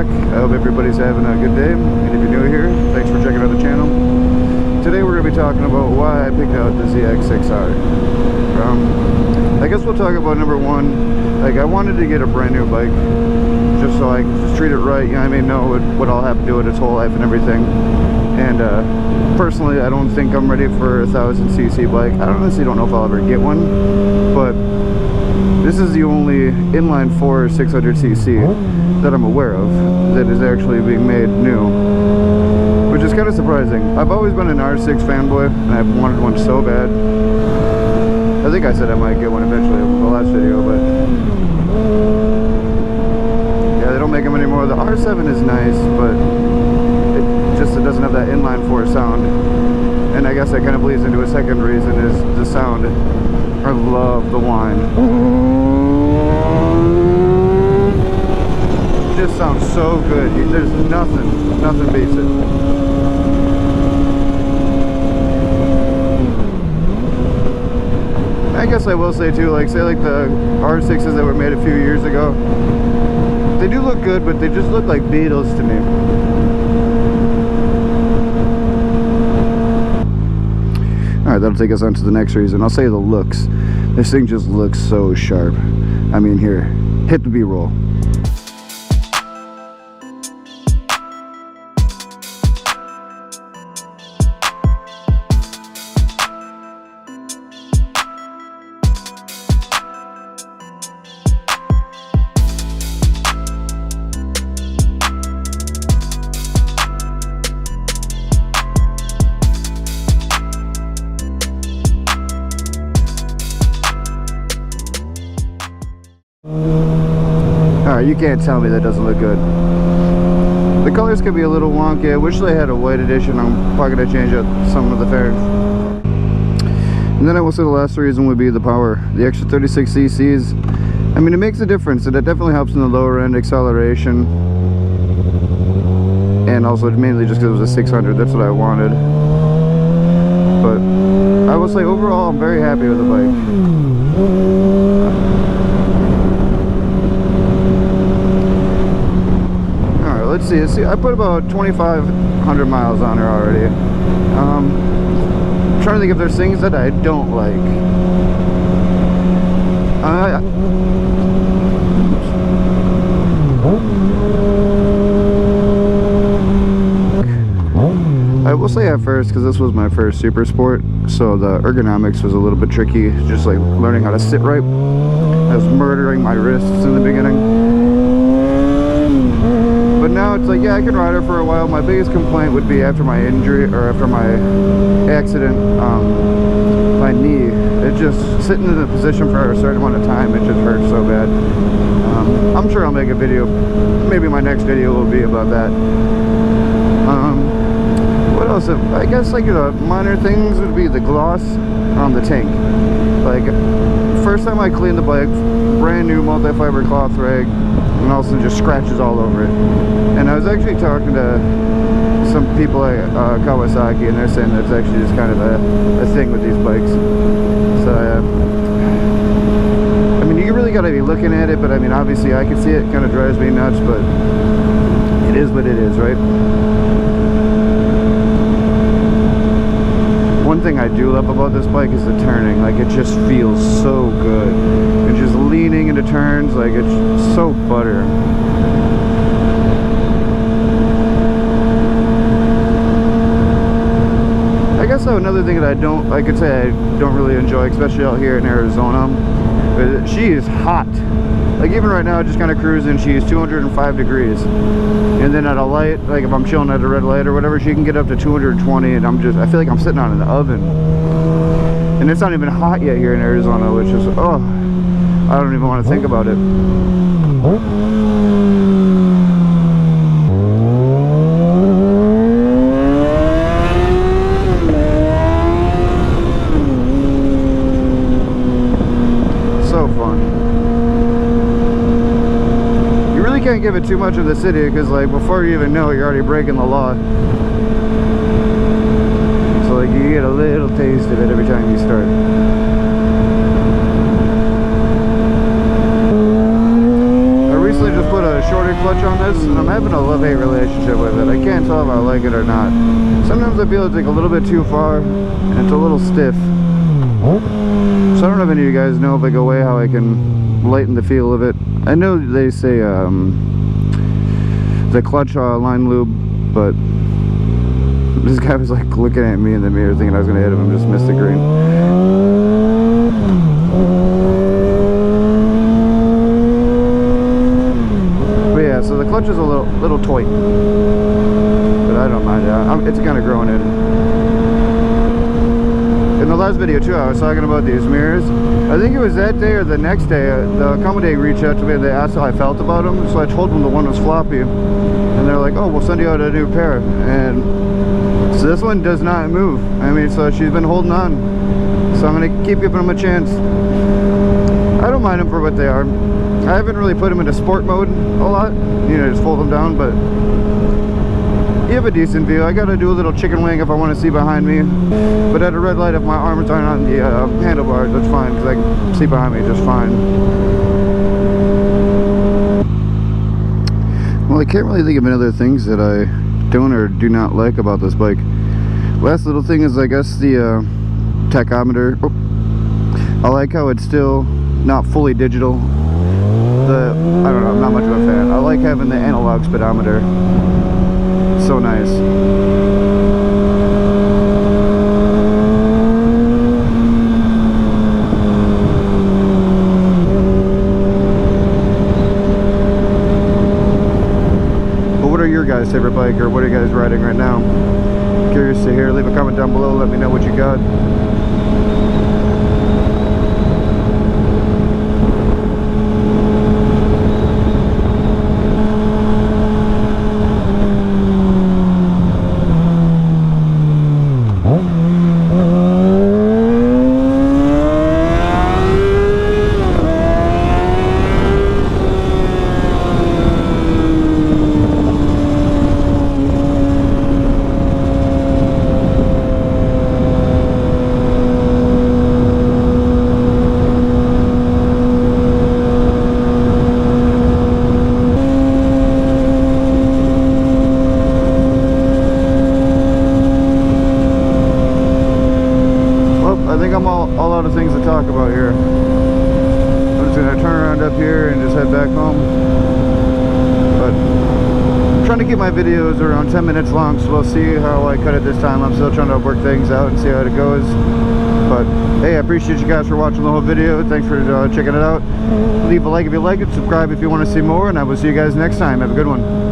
back. I hope everybody's having a good day, and if you're new here, thanks for checking out the channel. Today we're going to be talking about why I picked out the ZX6R. I guess we'll talk about number one. Like, I wanted to get a brand new bike just so I can just treat it right, you know what I mean, know what I'll have to do with its whole life and everything. And personally, I don't think I'm ready for a 1000cc bike. I honestly don't know if I'll ever get one, but this is the only inline 4 600cc that I'm aware of that is actually being made new, which is kind of surprising. I've always been an R6 fanboy, and I've wanted one so bad. I think I said I might get one eventually in the last video, but yeah, they don't make them anymore. The R7 is nice, but it doesn't have that inline 4 sound, and I guess that kind of bleeds into a second reason is the sound. I love the whine. It just sounds so good. There's nothing beats it. I guess I will say too, like, say like the R6s that were made a few years ago, they do look good, but they just look like Beetles to me. Alright, that'll take us on to the next reason. I'll say the looks. This thing just looks so sharp. I mean, here, hit the B-roll. Alright, you can't tell me that doesn't look good. The colors could be a little wonky. I wish they had a white edition. I'm probably going to change up some of the fairings. And then I will say the last reason would be the power. The extra 36 cc's. I mean, it makes a difference, and it definitely helps in the lower end acceleration. And also mainly just because it was a 600, that's what I wanted. But I will say overall, I'm very happy with the bike. Let's see, I put about 2,500 miles on her already. I'm trying to think if there's things that I don't like. I will say at first, because this was my first Super Sport, so the ergonomics was a little bit tricky, just like learning how to sit right. I was murdering my wrists in the beginning. But now it's like, yeah, I can ride her for a while. My biggest complaint would be after my injury, or after my accident, my knee. It just, sitting in a position for a certain amount of time, it just hurts so bad. I'm sure I'll make a video. Maybe my next video will be about that. What else? I guess like the minor things would be the gloss on the tank. Like, first time I cleaned the bike, brand new multi-fiber cloth rag, and all of a sudden just scratches all over it. And I was actually talking to some people at Kawasaki, and they're saying that's actually just kind of a thing with these bikes. So I mean, you really got to be looking at it, but I mean, obviously I can see it. Kind of drives me nuts, but it is what it is, right? One thing I do love about this bike is the turning. Like, it just feels so good. And just leaning into turns, like, it's so butter. I guess another thing that I could say I don't really enjoy, especially out here in Arizona, is she is hot. Like, even right now, just kind of cruising, she's 205 degrees. And then at a light, like if I'm chilling at a red light or whatever, she can get up to 220, and I feel like I'm sitting on an oven. And it's not even hot yet here in Arizona, which is, oh, I don't even want to think about it. Can't give it too much of the city, because like before you even know it, you're already breaking the law. So like you get a little taste of it every time you start. I recently just put a shorter clutch on this, and I'm having a love-hate relationship with it. I can't tell if I like it or not. Sometimes I feel it's like a little bit too far, and it's a little stiff. So I don't know if any of you guys know, like, a way how I can lighten the feel of it. I know they say the clutch line lube, but this guy was like looking at me in the mirror thinking I was going to hit him and just missed the green. But yeah, so the clutch is a little tight, but I don't mind it. It's kind of growing in. In the last video too, I was talking about these mirrors. I think it was that day or the next day, the company reached out to me and they asked how I felt about them. So I told them the one was floppy, and they're like, oh, we'll send you out a new pair. And so this one does not move. I mean, so she's been holding on. So I'm gonna keep giving them a chance. I don't mind them for what they are. I haven't really put them into sport mode a lot. You know, just fold them down, but you have a decent view. I gotta do a little chicken wing if I want to see behind me. But at a red light, if my arms aren't on the handlebars, that's fine, because I can see behind me just fine. Well, I can't really think of any other things that I don't or do not like about this bike. Last little thing is, I guess, the tachometer. Oh, I like how it's still not fully digital. I don't know, I'm not much of a fan. I like having the analog speedometer. So nice. But what are your guys' favorite bike, or what are you guys riding right now? Curious to hear. Leave a comment down below, let me know what you got. All out of things to talk about here. I'm just gonna turn around up here and just head back home. But I'm trying to keep my videos around 10 minutes long, so we'll see how I cut it this time. I'm still trying to work things out and see how it goes. But hey, I appreciate you guys for watching the whole video. Thanks for checking it out. Leave a like if you like it, subscribe if you want to see more, and I will see you guys next time. Have a good one.